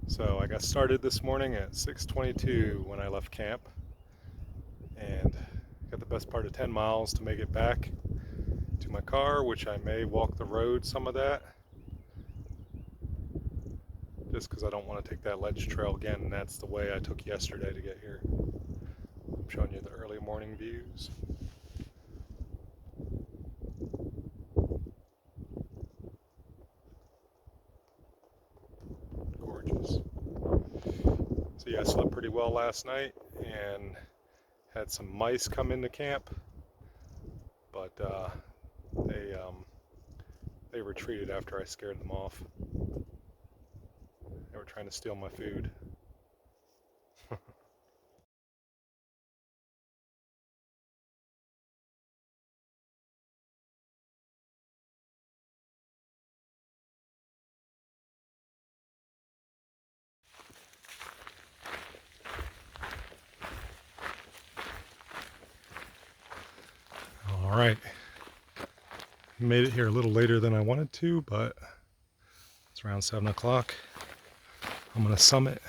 So I got started this morning at 6:22 when I left camp, and got the best part of 10 miles to make it back to my car, which I may walk the road some of that, just because I don't want to take that ledge trail again, and that's the way I took yesterday to get here. I'm showing you the early morning views. Gorgeous. So yeah, I slept pretty well last night and had some mice come into camp, but they retreated after I scared them off. They were trying to steal my food. All right, made it here a little later than I wanted to, but it's around 7 o'clock. I'm going to summit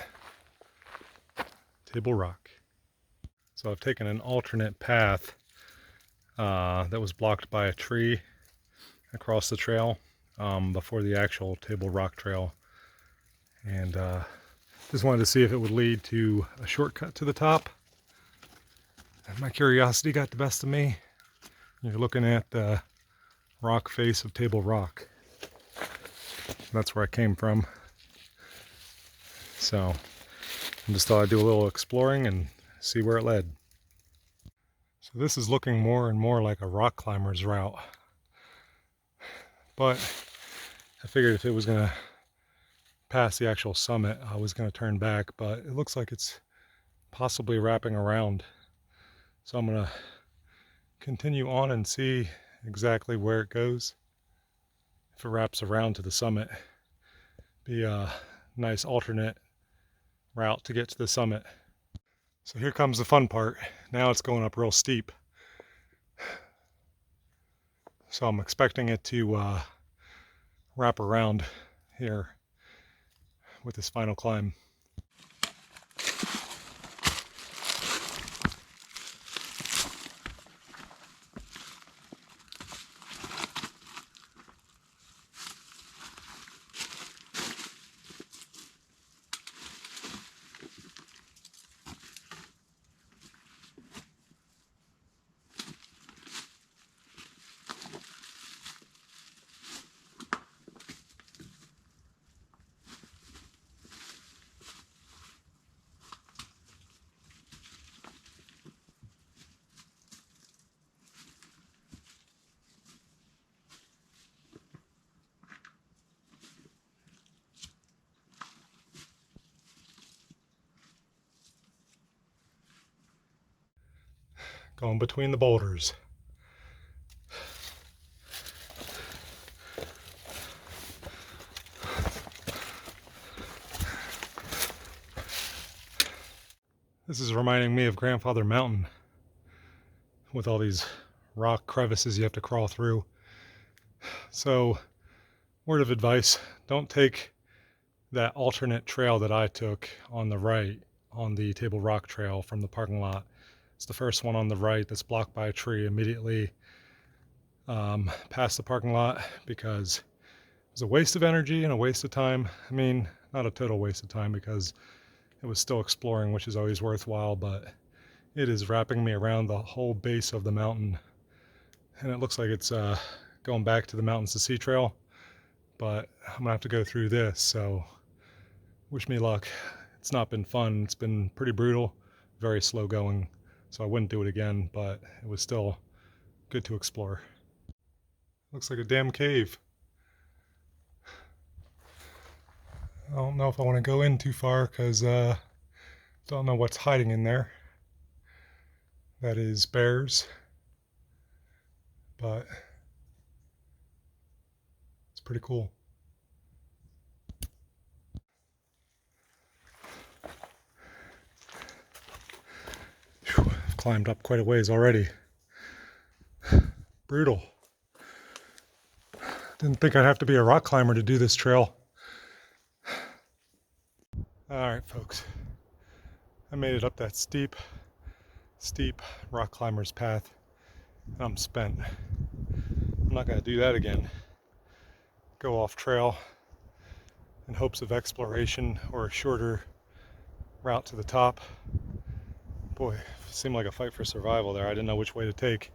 Table Rock. So I've taken an alternate path that was blocked by a tree across the trail before the actual Table Rock trail, and just wanted to see if it would lead to a shortcut to the top. And my curiosity got the best of me. You're looking at the rock face of Table Rock. That's where I came from. So I just thought I'd do a little exploring and see where it led. So this is looking more and more like a rock climber's route. But I figured if it was going to pass the actual summit, I was going to turn back, but it looks like it's possibly wrapping around. So I'm going to continue on and see exactly where it goes. If it wraps around to the summit, be a nice alternate route to get to the summit. So here comes the fun part. Now it's going up real steep. So I'm expecting it to wrap around here with this final climb. Going between the boulders. This is reminding me of Grandfather Mountain with all these rock crevices you have to crawl through. So, word of advice, don't take that alternate trail that I took on the right on the Table Rock trail from the parking lot. It's the first one on the right that's blocked by a tree immediately past the parking lot, because it was a waste of energy and a waste of time. I mean, not a total waste of time because it was still exploring, which is always worthwhile, but it is wrapping me around the whole base of the mountain. And it looks like it's going back to the Mountains to Sea trail, but I'm gonna have to go through this, so wish me luck. It's not been fun. It's been pretty brutal, very slow going, so I wouldn't do it again, but it was still good to explore. Looks like a damn cave. I don't know if I want to go in too far because don't know what's hiding in there. That is bears, but it's pretty cool. Whew, I've climbed up quite a ways already. Brutal. Didn't think I'd have to be a rock climber to do this trail. Alright folks, I made it up that steep rock climber's path. I'm spent. I'm not going to do that again. Go off trail in hopes of exploration or a shorter route to the top. Boy, it seemed like a fight for survival there. I didn't know which way to take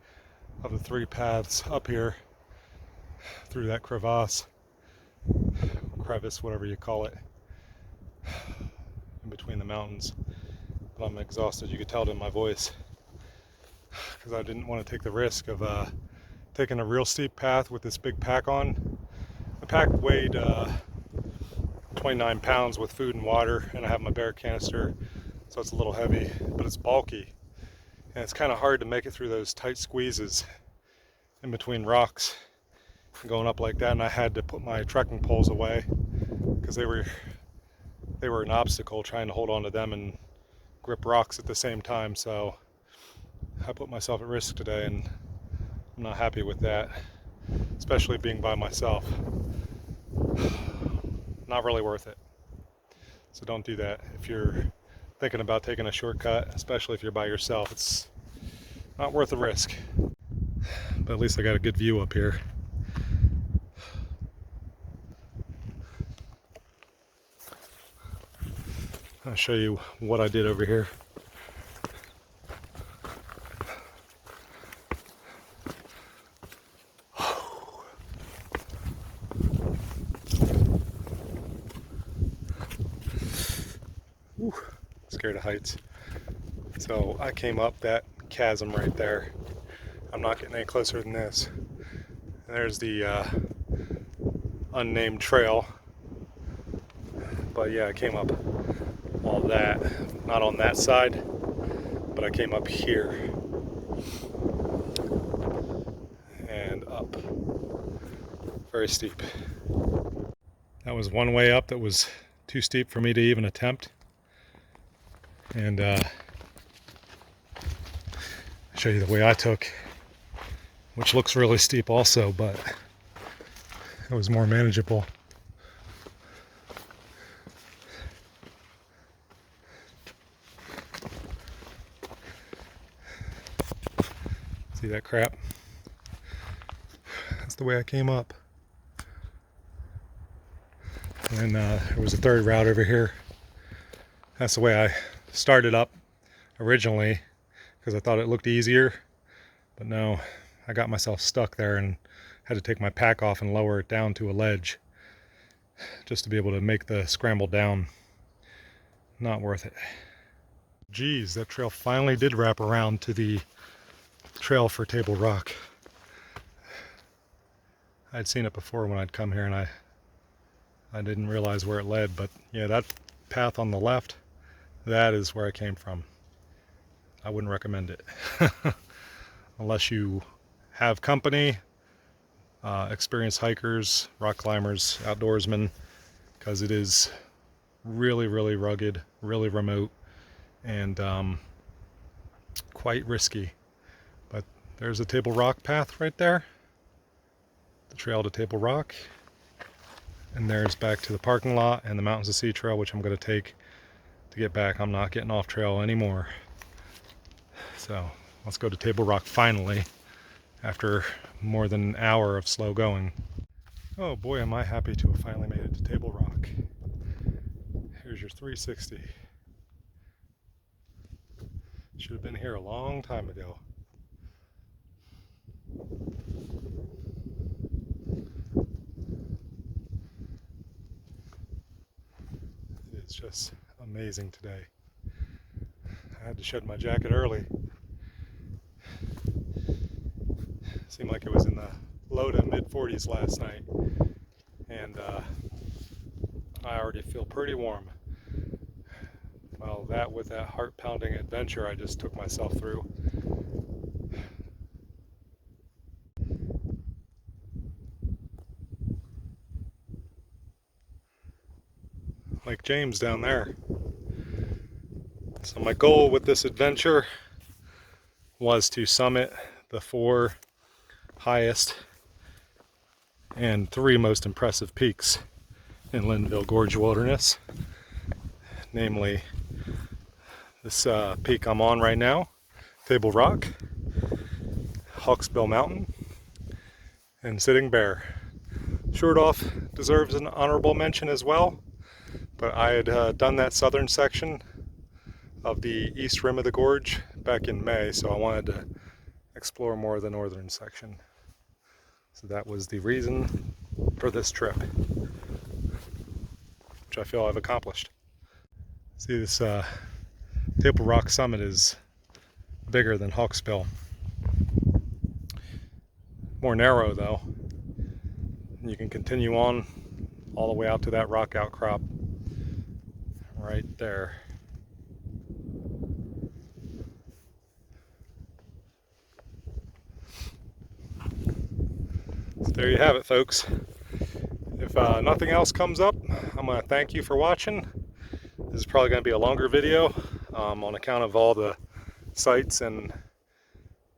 of the three paths up here through that crevice, whatever you call it, in between the mountains. But I'm exhausted. You could tell it in my voice because I didn't want to take the risk of taking a real steep path with this big pack on. The pack weighed 29 pounds with food and water, and I have my bear canister, so it's a little heavy, but it's bulky. And it's kind of hard to make it through those tight squeezes in between rocks and going up like that. And I had to put my trekking poles away because they were an obstacle, trying to hold on to them and grip rocks at the same time. So I put myself at risk today, and I'm not happy with that, especially being by myself. Not really worth it. So don't do that if you're thinking about taking a shortcut, especially if you're by yourself. It's not worth the risk. But at least I got a good view up here. I'll show you what I did over here. Whew, scared of heights. So I came up that chasm right there. I'm not getting any closer than this. And there's the unnamed trail. But yeah, I came up all that. Not on that side, but I came up here. And up. Very steep. That was one way up that was too steep for me to even attempt. And I'll show you the way I took, which looks really steep also, but it was more manageable. See that crap? That's the way I came up. And there was a third route over here. That's the way I started up originally, because I thought it looked easier, but no, I got myself stuck there and had to take my pack off and lower it down to a ledge just to be able to make the scramble down. Not worth it. Geez, that trail finally did wrap around to the trail for Table Rock. I'd seen it before when I'd come here, and I didn't realize where it led, but yeah, that path on the left, that is where I came from. I wouldn't recommend it unless you have company, experienced hikers, rock climbers, outdoorsmen, because it is really, really rugged, really remote, and quite risky. But there's a Table Rock path right there, the trail to Table Rock, and there's back to the parking lot and the Mountains to Sea trail, which I'm going to take to get back. I'm not getting off trail anymore. So let's go to Table Rock finally, after more than an hour of slow going. Oh boy, am I happy to have finally made it to Table Rock. Here's your 360. Should have been here a long time ago. It's just amazing today. I had to shed my jacket early. Seemed like it was in the low to mid 40s last night, and I already feel pretty warm. Well, that with that heart-pounding adventure I just took myself through. Lake James down there. So my goal with this adventure was to summit the 4 highest and 3 most impressive peaks in Linville Gorge Wilderness. namely this peak I'm on right now, Table Rock, Hawksbill Mountain, and Sitting Bear. Short Off deserves an honorable mention as well, but I had done that southern section of the east rim of the gorge back in May, so I wanted to explore more of the northern section. So that was the reason for this trip, which I feel I've accomplished. See, this Table Rock summit is bigger than Hawksbill. More narrow though. And you can continue on all the way out to that rock outcrop right there. So there you have it, folks. If nothing else comes up, I'm going to thank you for watching. This is probably going to be a longer video on account of all the sights and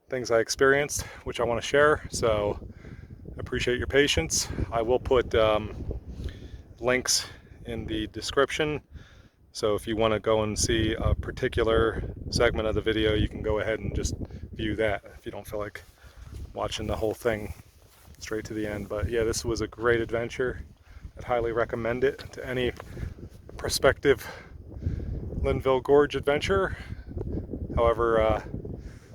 things I experienced, which I want to share. So I appreciate your patience. I will put links in the description. So if you want to go and see a particular segment of the video, you can go ahead and just view that if you don't feel like watching the whole thing straight to the end. But yeah, this was a great adventure. I'd highly recommend it to any prospective Linville Gorge adventure. However,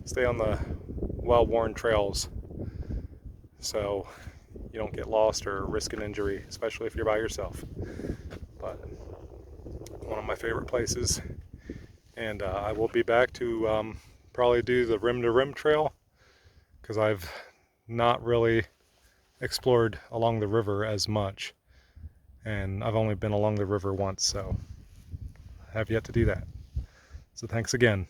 stay on the well-worn trails so you don't get lost or risk an injury, especially if you're by yourself. But one of my favorite places, and I will be back to probably do the rim to rim trail, because I've not really explored along the river as much, and I've only been along the river once, so I have yet to do that. So thanks again.